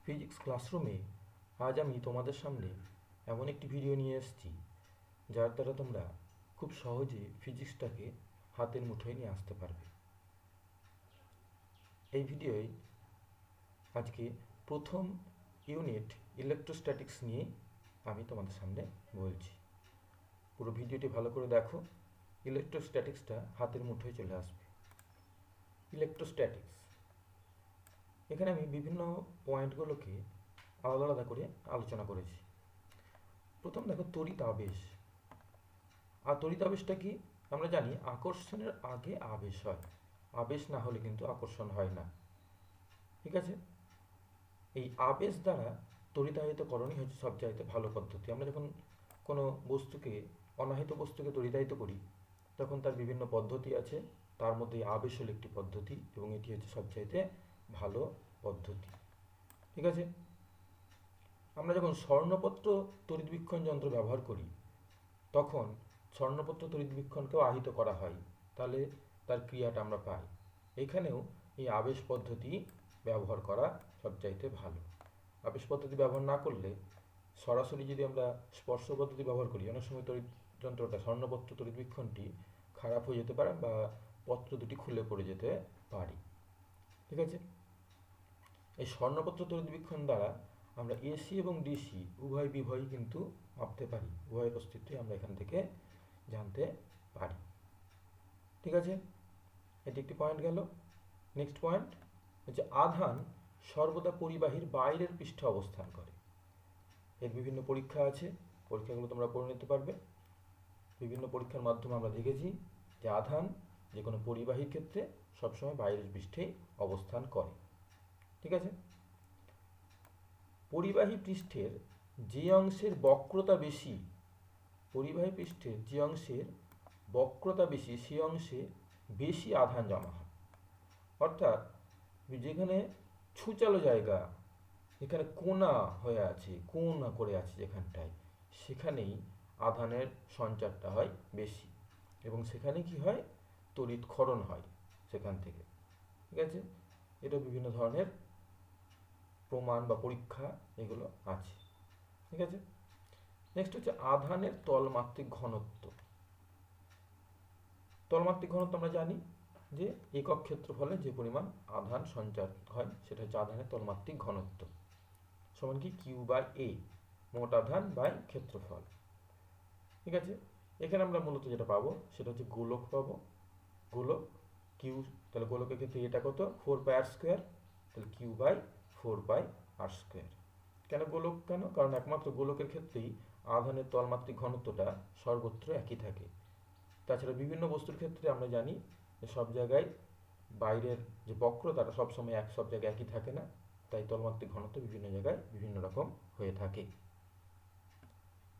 Physics ক্লাসরুমে আজ আমি তোমাদের সামনে এমন একটি ভিডিও নিয়ে এসেছি যার দ্বারা তোমরা খুব সহজে ফিজিক্সটাকে হাতের মুঠোয় নিয়ে আসতে পারবে। এই ভিডিওয় আজকে প্রথম ইউনিট ইলেকট্রোস্ট্যাটিক্স নিয়ে আমি তোমাদের সামনে বলছি। পুরো ভিডিওটি ভালো করে দেখো, ইলেকট্রোস্ট্যাটিক্সটা হাতের মুঠোয় চলে আসবে। ইলেকট্রোস্ট্যাটিক্স, এখানে আমি বিভিন্ন পয়েন্টগুলোকে আলাদা আলাদা করে আলোচনা করেছি। প্রথম দেখো তড়িৎ আবেশ। আর তড়িৎ আবেশটা কি? আমরা জানি আকর্ষণের আগে আবেশ হয়, আবেশ না হলে কিন্তু আকর্ষণ হয় না। ঠিক আছে, এই আবেশ দ্বারা তড়িতায়িতকরণই হচ্ছে সবচাইতে ভালো পদ্ধতি। আমরা যখন কোনো বস্তুকে, অনাহিত বস্তুকে তড়িতায়িত করি তখন তার বিভিন্ন পদ্ধতি আছে, তার মধ্যে আবেশ হল একটি পদ্ধতি এবং এটি হচ্ছে সবচাইতে ভালো পদ্ধতি। ঠিক আছে, আমরা যখন স্বর্ণপত্র তড়িৎবীক্ষণ যন্ত্র ব্যবহার করি তখন স্বর্ণপত্র তড়িৎবীক্ষণকেও আহিত করা হয়, তাহলে তার ক্রিয়াটা আমরা পাই। এখানেও এই আবেশ পদ্ধতি ব্যবহার করা সবচাইতে ভালো। আবেশ পদ্ধতি ব্যবহার না করলে সরাসরি যদি আমরা স্পর্শ পদ্ধতি ব্যবহার করি, অনেক সময় তড়িৎ যন্ত্রটা, স্বর্ণপত্র তড়িৎবীক্ষণটি খারাপ হয়ে যেতে পারে বা পত্র দুটি খুলে পড়ে যেতে পারে। ঠিক আছে, এই স্বর্ণপত্র তড়িৎবীক্ষণ দ্বারা আমরা এসি এবং ডিসি উভয় বিভবই কিন্তু মাপতে পারি, উভয়ের অস্তিত্ব আমরা এখান থেকে জানতে পারি। ঠিক আছে, এটি একটি পয়েন্ট গেল। নেক্সট পয়েন্ট হচ্ছে আধান সর্বদা পরিবাহীর বাইরের পৃষ্ঠে অবস্থান করে। এর বিভিন্ন পরীক্ষা আছে, পরীক্ষাগুলো তোমরা পড়ে নিতে পারবে। বিভিন্ন পরীক্ষার মাধ্যমে আমরা দেখেছি যে আধান যে কোনো পরিবাহীর ক্ষেত্রে সবসময় বাইরের পৃষ্ঠেই অবস্থান করে। ঠিক আছে, পরিবাহী পৃষ্ঠের যে অংশের বক্রতা বেশি, পরিবাহী পৃষ্ঠের যে অংশের বক্রতা বেশি সেই অংশে বেশি আধান জমা হয়। অর্থাৎ যেখানে ছুচালো জায়গা, এখানে কোনা হয়ে আছে, কোনা করে আছে যেখানটায়, সেখানেই আধানের সঞ্চারটা হয় বেশি এবং সেখানে কি হয়, তড়িৎ ক্ষরণ হয় সেখান থেকে। ঠিক আছে, এটা বিভিন্ন ধরনের প্রমাণ বা পরীক্ষা এগুলো আছে। ঠিক আছে, নেক্সট হচ্ছে আধানের তলমাত্রিক ঘনত্ব। তলমাত্রিক ঘনত্ব আমরা জানি যে একক ক্ষেত্রফলে যে পরিমাণ আধান সঞ্চার হয় সেটা হচ্ছে আধানের তলমাত্রিক ঘনত্ব, সমান কি কিউ বাই এ, মোট আধান বাই ক্ষেত্রফল। ঠিক আছে, এখানে আমরা মূলত যেটা পাবো সেটা হচ্ছে গোলক পাবো। গোলক কিউ, তাহলে গোলকের ক্ষেত্রে এটা কত, 4πr², তাহলে কিউ বাই 4πr²। কেন গোলক? কেন? কারণ একমাত্র গোলকের ক্ষেত্রেই আধানের তলমাত্রিক ঘনত্বটা সর্বত্র একই থাকে। তাছাড়া বিভিন্ন বস্তুর ক্ষেত্রে আমরা জানি যে সব জায়গায় বাইরের যে বক্রতাটা সবসময় সব জায়গায় একই থাকে না, তাই তলমাত্রিক ঘনত্ব বিভিন্ন জায়গায় বিভিন্ন রকম হয়ে থাকে।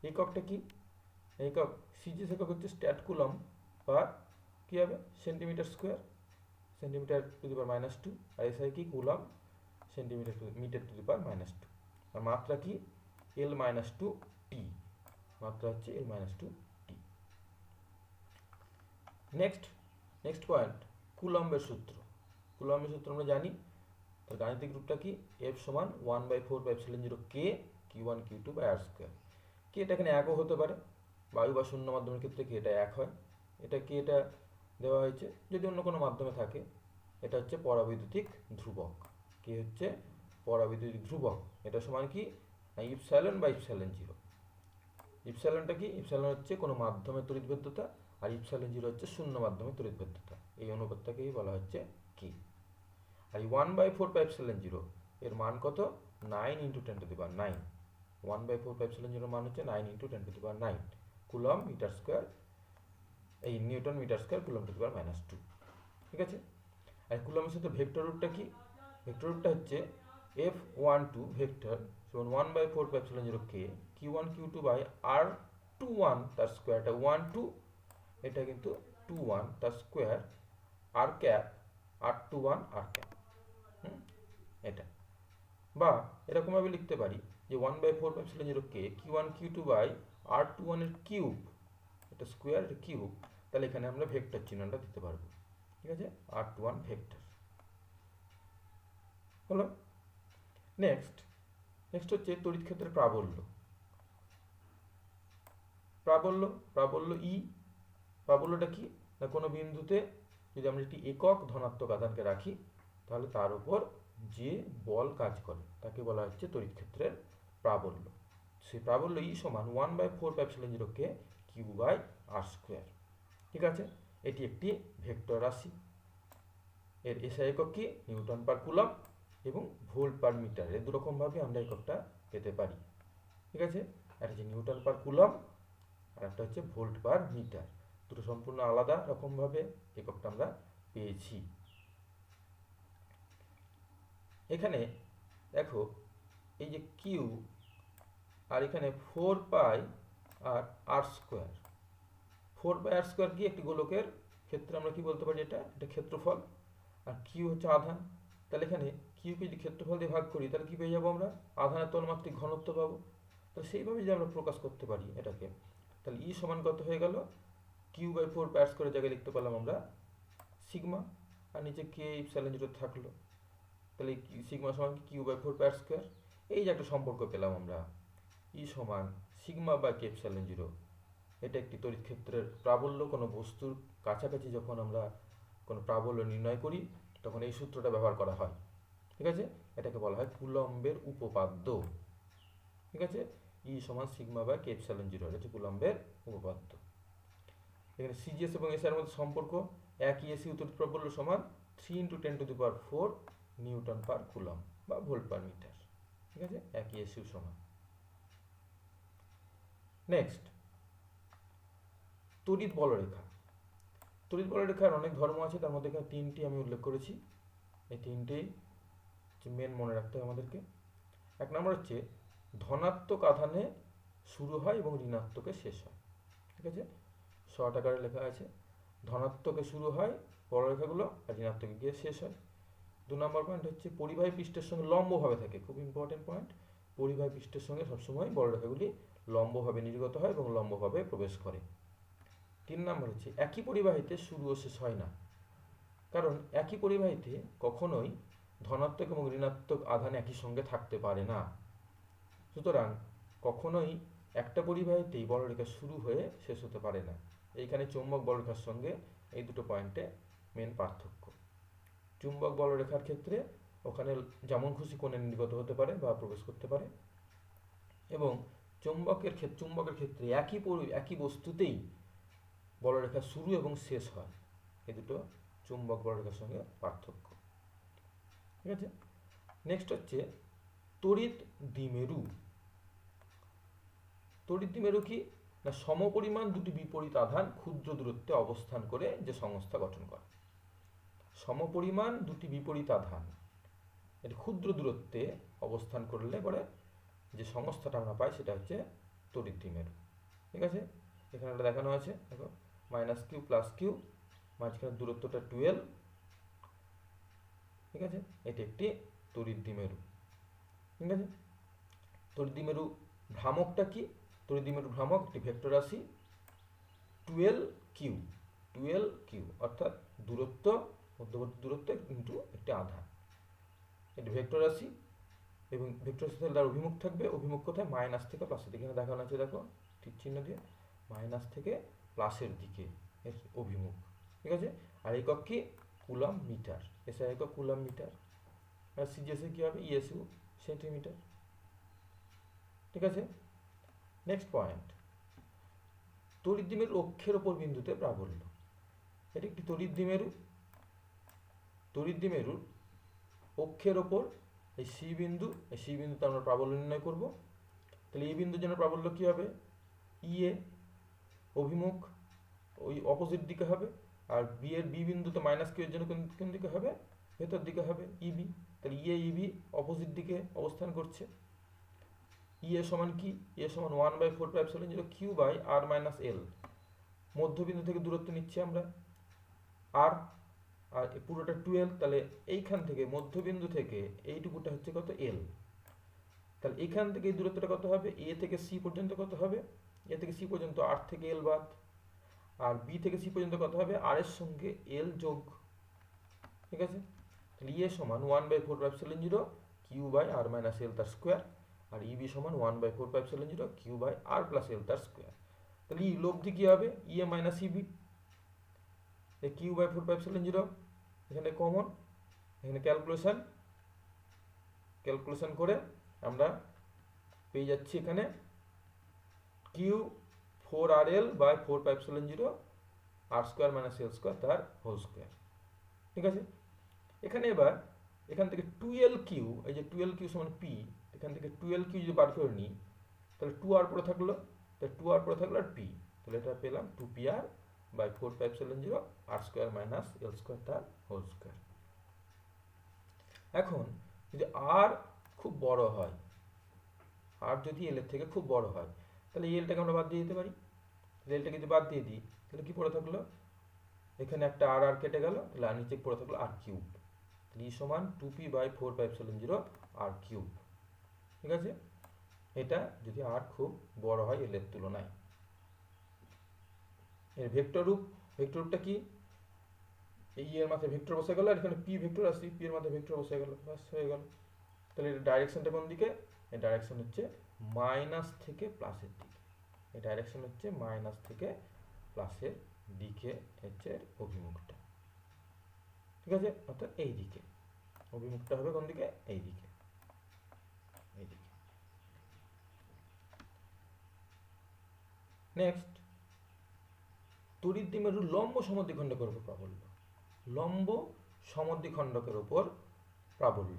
এককটা কি? একক সিজিএস একক হচ্ছে স্ট্যাট কুলম পার কি হবে, centimetre square, centimetre to the power -2, আর এসআই কি coulomb centimetre metre to the power -2। আর মাত্রা কি, L-2 টি, মাত্রা হচ্ছে L-2 টি। নেক্সট পয়েন্ট কুলম্বের সূত্র। কুলম্বের সূত্র আমরা জানি, তার গাণিতিক রূপটা কি, F সমান 1/4πε0 k q1 q2/r²। কে এটা এখানে একও হতে পারে, বায়ু বা শূন্য মাধ্যমের ক্ষেত্রে কে এটা এক হয়, এটা কে এটা দেওয়া হয়েছে। যদি অন্য কোনো মাধ্যমে থাকে, এটা হচ্ছে পরাবৈদ্যুতিক ধ্রুবক। কে হচ্ছে পরাবৈদ্যুতিক ধ্রুবক, এটা সমান কি, ইপসাইলন বা ইপসাইলন 0। ইপসাইলনটা কি, ইপসাইলন হচ্ছে কোনো মাধ্যমের তড়িৎভেদ্যতা, আর ইপসাইলন 0 হচ্ছে শূন্য মাধ্যমের তড়িৎভেদ্যতা। এই অনুপাতটাকেই বলা হচ্ছে কি। আর এই 1/4πε0 এর মান কত, 9 × 10⁹। 1/4πε0 মান হচ্ছে 9 × 10⁹ কুলম মিটার স্কোয়ার, এই newton metre square coulomb to the power -2। ঠিক আছে, আর কুলমের সাথে ভেক্টর রুটটা কি, ভেক্টর রুটটা হচ্ছে F12 ভেক্টর সমান 1/4πε0 k q1 q2/r21 তার স্কোয়ারটা 12, এটা কিন্তু 21 তার square r cap r21 r cap. এটা বা এরকমভাবে লিখতে পারি যে 1/4πε0 k q1 q2/r21 এর কিউব, এটা স্কোয়ার, এটা কিউব, তাহলে এখানে আমরা ভেক্টর চিহ্নটা দিতে পারবো। ঠিক আছে, r21 ভেক্টর হলো। নেক্সট নেক্সট হচ্ছে তড়িৎ ক্ষেত্রের প্রাবল্য। প্রাবল্য ই। প্রাবল্যটা কি না, কোনো বিন্দুতে যদি আমরা একটি একক ধনাত্মক আধানকে রাখি তাহলে তার উপর যে বল কাজ করে তাকে বলা হচ্ছে তড়িৎ ক্ষেত্রের প্রাবল্য। সেই প্রাবল্য ই সমান 1/4πε0 কে কিউ বাই আর স্কোয়ার। ঠিক আছে, এটি একটি ভেক্টর রাশি। এর এসআই একক কি নিউটন পার কুলম এবং ভোল্ট পার মিটার। এই দুরকমভাবে আমরা এককটা পেতে পারি। ঠিক আছে, একটা হচ্ছে নিউটন পার কুলম আর একটা হচ্ছে ভোল্ট পার মিটার। দুটো সম্পূর্ণ আলাদা রকমভাবে এককটা আমরা পেয়েছি। এখানে দেখো এই যে কিউ আর এখানে 4π আর আর স্কোয়ার। 4π আর স্কোয়ার কি একটি গোলকের ক্ষেত্রে আমরা কি বলতে পারি, এটা ক্ষেত্রফল। আর কিউ হচ্ছে আধান। তাহলে এখানে কিউকে যদি ক্ষেত্রফল দিয়ে ভাগ করি তাহলে কি পেয়ে যাবো আমরা, আধানের তলমাত্রিক ঘনত্ব পাবো। তাহলে সেইভাবে যদি আমরা প্রকাশ করতে পারি এটাকে, তাহলে ই সমান কত হয়ে গেল, কিউ বাই 4π আর স্কোয়ারের জায়গায় লিখতে পারলাম আমরা সিগমা, আর নিচে কে ইপসিলন 0 থাকলো। তাহলে সিগমা সমান কিউ বাই 4π আর স্কোয়ার। এই যে একটা সম্পর্ক পেলাম আমরা, ই সমান সিগমা বাই কে ইপসিলন 0। এটা একটি তড়িৎ ক্ষেত্রের প্রাবল্য। কোনো বস্তুর কাছাকাছি যখন আমরা কোনো প্রাবল্য নির্ণয় করি তখন এই সূত্রটা ব্যবহার করা হয়। ঠিক আছে, এটাকে বলা হয় কুলম্বের উপপাদ্য। ঠিক আছে, ই সমান সিগমা বাই কে ইপসিলন 0, এটা কুলম্বের উপপাদ্য। এখানে সিজিএস এবং এসআর মধ্যে সম্পর্ক, এক ইএসি তড়িৎ প্রাবল্য সমান 3 × 10⁴ নিউটন পার কুলম বা ভোল্ট পার মিটার। ঠিক আছে, এক ইএসি সমান। নেক্সট, তড়িৎ বলরেখা। তড়িৎ বলরেখার অনেক ধর্ম আছে, তার মধ্যে এখানে 3টি আমি উল্লেখ করেছি। এই 3টেই মেন মনে রাখতে হবে আমাদেরকে। এক নম্বর হচ্ছে ধনাত্মক আধানে শুরু হয় এবং ঋণাত্মকে শেষ হয়। ঠিক আছে, শর্ট আকারে লেখা আছে, ধনাত্মকে শুরু হয় বলরেখাগুলো আর ঋণাত্মকে গিয়ে শেষ হয়। 2 নম্বর পয়েন্ট হচ্ছে পরিবাহী পৃষ্ঠের সঙ্গে লম্বভাবে থাকে, খুব ইম্পর্টেন্ট পয়েন্ট। পরিবাহী পৃষ্ঠের সঙ্গে সবসময় বলরেখাগুলি লম্বভাবে নির্গত হয় এবং লম্বভাবে প্রবেশ করে। 3 নম্বর হচ্ছে একই পরিবাহীতে শুরু ও শেষ হয় না, কারণ একই পরিবাহীতে কখনোই ধনাত্মক এবং ঋণাত্মক আধান একই সঙ্গে থাকতে পারে না। সুতরাং কখনোই একটা পরিবাহীতেই বলরেখা শুরু হয়ে শেষ হতে পারে না। এইখানে চৌম্বক বলরেখার সঙ্গে এই দুটো পয়েন্টে মেন পার্থক্য। চুম্বক বলরেখার ক্ষেত্রে ওখানে যেমন খুশি কোণে নির্গত হতে পারে বা প্রবেশ করতে পারে, এবং চুম্বকের ক্ষেত্রে একই বস্তুতেই বলরেখা শুরু এবং শেষ হয়। এই দুটো চুম্বক বলরেখার সঙ্গে পার্থক্য। ঠিক আছে, নেক্সট হচ্ছে তড়িৎ দ্বিমেরু। তড়িৎ দ্বিমেরু কি না, সমপরিমাণ দুটি বিপরীত আধান ক্ষুদ্র দূরত্বে অবস্থান করে যে সংস্থা গঠন করে। সমপরিমাণ দুটি বিপরীত আধান এটি ক্ষুদ্র দূরত্বে অবস্থান করলে পরে যে সংস্থাটা আমরা পাই সেটা হচ্ছে তড়িৎ দ্বিমেরু। ঠিক আছে, এখানে একটা দেখানো আছে, দেখো -q + q, মাঝখানে দূরত্বটা 12। ঠিক আছে, এটি একটি তড়িৎ দ্বিমেরু। ঠিক আছে, তড়িৎ দ্বিমেরু ভ্রামকটা কি, তড়িৎ দ্বিমেরু ভ্রামক একটি ভেক্টর রাশি 12q, অর্থাৎ দূরত্ব, মধ্যবর্তী দূরত্ব ইন্টু একটি আধান। এটি ভেক্টর রাশি এবং ভেক্টর রাশি তার অভিমুখ থাকবে, অভিমুখ কোথায়, মাইনাস থেকে প্লাসের দিকে। এখানে দেখানো আছে, দেখো তীর চিহ্ন দিয়ে, মাইনাস থেকে প্লাসের দিকে এর অভিমুখ। ঠিক আছে, আর একক কি কুলম মিটার, এসআই একক কুলম মিটার, আর সিজিএসে কি হবে ইএসইউ সেন্টিমিটার। ঠিক আছে, নেক্সট পয়েন্ট, তড়িৎ দ্বিমেরুর অক্ষের ওপর বিন্দুতে প্রাবল্য। এটি একটি তড়িৎ দ্বিমেরু। তড়িৎ দ্বিমেরুর অক্ষের ওপর এই সি বিন্দুতে আমরা প্রাবল্য নির্ণয় করব। তাহলে এই বিন্দুর জন্য প্রাবল্য কি হবে, ইএ, অভিমুখ ওই অপোজিট দিকে হবে, আর বি বিন্দুতে -q এর জন্য কোন দিকে হবে, ভেতর দিকে হবে, ইবি। তাহলে ইবি অপোজিট দিকে অবস্থান করছে। ইএ সমান কি, ইএ সমান 1/4πε0 q বাই r - l। মধ্যবিন্দু থেকে দূরত্ব নিচ্ছি আমরা r, আর পুরোটা 12। তাহলে এইখান থেকে মধ্যবিন্দু থেকে এইটুকুটা হচ্ছে কত, l। তাহলে এখান থেকে এই দূরত্বটা কত হবে, এ থেকে সি পর্যন্ত কত হবে, এ থেকে সি পর্যন্ত r থেকে l বাদ, আর বি থেকে সি পর্যন্ত কত হবে, r এর সঙ্গে l যোগ। ঠিক আছে, তাহলে ইএ সমান 1/4πε0 q বাই r - l তার স্কোয়ার, আর ইবি সমান 1/4πε0 q by R plus L তার স্কোয়ার। তাহলে ই লব্ধি কি হবে, ই এ মাইনাস ইবি, এই কিউ বাই 4πε0 এখানে কমন, এখানে ক্যালকুলেশন করে আমরা পেয়ে যাচ্ছি এখানে q 4RL by 4πε0 r square minus L square তার হোল স্কোয়ার। ঠিক আছে, এখানে এবার এখান থেকে 2L কিউ, এই যে 2L কিউ সমান পি, এখান থেকে 2L কিউ যদি বার করে নিই তাহলে 2R পরে থাকলো, তাহলে 2R পরে থাকলো আর পি, তাহলে এটা পেলাম 2PR by 4πε0 r square minus L square তার হোল স্কোয়ার। এখন যদি আর খুব বড় হয়, আর যদি এল এর থেকে খুব বড় হয়, তাহলে এলটাকে আমরা বাদ দিয়ে দিতে পারি। এলটাকে যদি বাদ দিয়ে দিই তাহলে কি পড়ে থাকলো, এখানে একটা আর আর কেটে গেল, তাহলে আর নিচে পড়ে থাকলো আর কিউব, ই সমান 2p বাই 4πε0 আর কিউব। ঠিক আছে, এটা যদি আর খুব বড় হয় এল এর তুলনায়। এর ভেক্টর রূপটা কি, এই এর মাথায় ভেক্টর বসে গেল, আর এখানে পি ভেক্টর আসছে, পি এর মাথায় ভেক্টর বসে গেল, বাস হয়ে গেল। তাহলে এর ডাইরেকশনটা কোন দিকে, এর ডাইরেকশন হচ্ছে মাইনাস থেকে প্লাসের দিকে, এই ডাইরেকশন হচ্ছে মাইনাস থেকে প্লাসের দিকে হচ্ছে অভিমুখটা। ঠিক আছে, অর্থাৎ এই দিকে অভিমুখটা হবে কোন দিকে, এই দিকে, এই দিকে। নেক্সট, তড়িৎ দ্বিমেরুর লম্ব সমদ্বিখণ্ডকের উপর প্রাবল্য, লম্ব সমদ্বিখণ্ডকের উপর প্রাবল্য।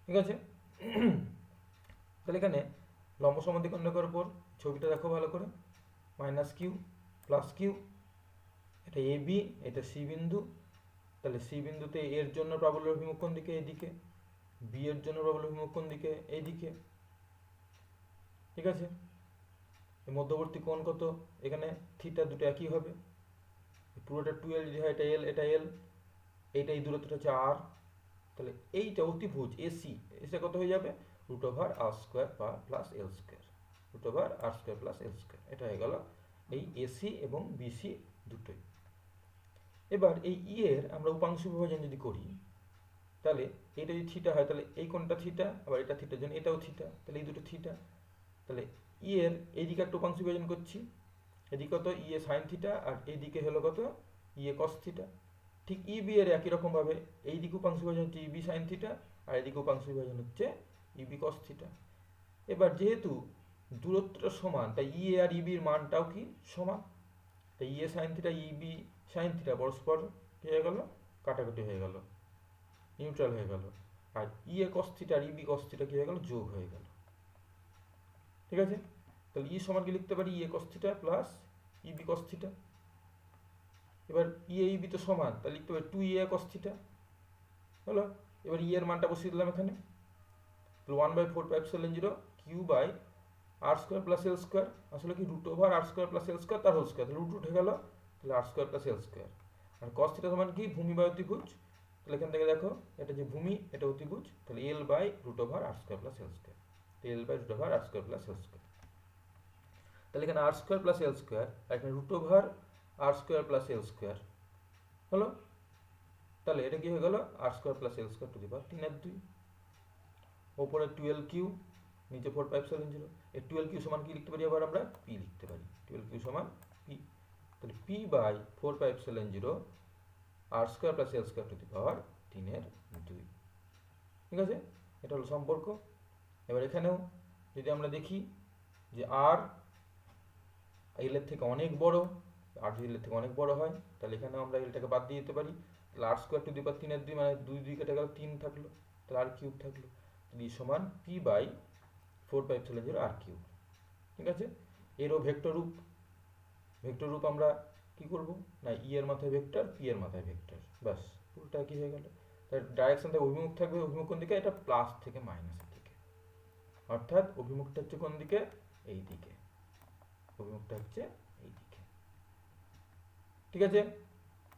ঠিক আছে, তাহলে এখানে লম্ব সমদ্বিখণ্ডকের উপর ছবিটা দেখো ভালো করে, মাইনাস কিউ প্লাস কিউ, এটা এ বি, এটা সি বিন্দু, তাহলে সি বিন্দুতে এর জন্য প্রাবল্যের অভিমুখ কোন দিকে, এইদিকে, বি এর জন্য প্রাবল্যের অভিমুখ কোন দিকে, এইদিকে। ঠিক আছে, মধ্যবর্তী কোণ কত, এখানে থিটা দুটো একই হবে, পুরোটা 2L যদি হয় এটা এল, এটা এল, এইটা এই দূরত্বটা হচ্ছে আর, তাহলে এইটা অতিভুজ এসি, এটা কত হয়ে যাবে, √r² plus L square, √r² plus L square, এটা হয়ে গেল এই এসি এবং বিসি দুটোই। এবার এই ই এর আমরা উপাংশ বিভাজন যদি করি, তাহলে এটা যদি থিটা হয় তাহলে এই কোণটা থিটা, আবার এটা থিটার জন্য এটাও থিটা, তাহলে এই দুটো থিটা, তাহলে ই এর এইদিকে একটা উপাংশ বিভাজন করছি, এদিকে কত ই এ সাইন থিটা, আর এইদিকে হলো কত ই এ কস থিটা। ঠিক ই বি এর একই রকম ভাবে এইদিকে উপাংশ বিভাজন হচ্ছে ইবি সাইন থিটা, আর এদিকে উপাংশ বিভাজন হচ্ছে ইবি কস থিটা। এবার যেহেতু দূরত্বটা সমান, তাই ই এ আর ইবির মানটাও কি সমান, তাই ই এ সাইন থিটা ইবি সাইন থিটা পরস্পর কি হয়ে গেল, কাটাকুটি হয়ে গেল, নিউট্রাল হয়ে গেল, আর ই A cos theta R ইবি cos theta কি হয়ে গেল, যোগ হয়ে গেল। ঠিক আছে, তাহলে ই সমান কি লিখতে পারি, E A cos theta plus E B cos theta. এবার ই এ ইবি তো সমান, তাহলে লিখতে পারি 2 ই এ কস থিটা হলো। এবার ই এর মানটা বসিয়ে দিলাম এখানে, তাহলে 1/4πε0 q by r square plus L square, আসলে কি √r² প্লাস এল স্কোয়ার তার হোল স্কোয়ার, তাহলে √, উঠে গেল, তাহলে r² প্লাস এল স্কোয়ার। আর কস থিটা সমান কি, ভূমি বাই অতিভুজ, তাহলে এখান থেকে দেখো এটা যে ভূমি এটা অতিভুজ, তাহলে L by √r² plus L square, L by √r² plus L square. তাহলে এখানে r² প্লাস এল স্কোয়ার, আর এখানে √r² প্লাস এল স্কোয়ার হলো, তাহলে এটা কি হয়ে গেল, r² plus L square to the power 3/2, ওপরে 2L কিউ, নিচে 4πε0। এই 2L কিউ সমান কি লিখতে পারি, আবার আমরা পি লিখতে পারি, 2L কিউ সমান পি, তাহলে p by 4πε0 r² plus L square to the power 3/2। ঠিক আছে, এটা হলো সম্পর্ক। এবার এখানেও যদি আমরা দেখি যে আর এল এর থেকে অনেক বড়, আর যদি এল এর থেকে অনেক বড় হয় তাহলে এখানেও আমরা এলটাকে বাদ দিয়ে দিতে পারি, তাহলে r² টু দি পাওয়ার 3/2 মানে 2 কেটে গেল, 3 থাকলো, তাহলে আর কিউব থাকলো, ই সমান পি বাই 4πε0 আর কিউব। ঠিক আছে, এরও ভেক্টর রূপ আমরা কি করব না, ই এর মাথায় ভেক্টর, পি এর মাথায় ভেক্টর, ব্যাস পুরোটা কি হয়ে গেল। তার ডাইরেকশন থেকে অভিমুখ থাকবে, অভিমুখ কোন দিকে, এটা প্লাস থেকে মাইনাসের দিকে, অর্থাৎ অভিমুখটা হচ্ছে কোন দিকে, এই দিকে, অভিমুখটা হচ্ছে এই দিকে। ঠিক আছে।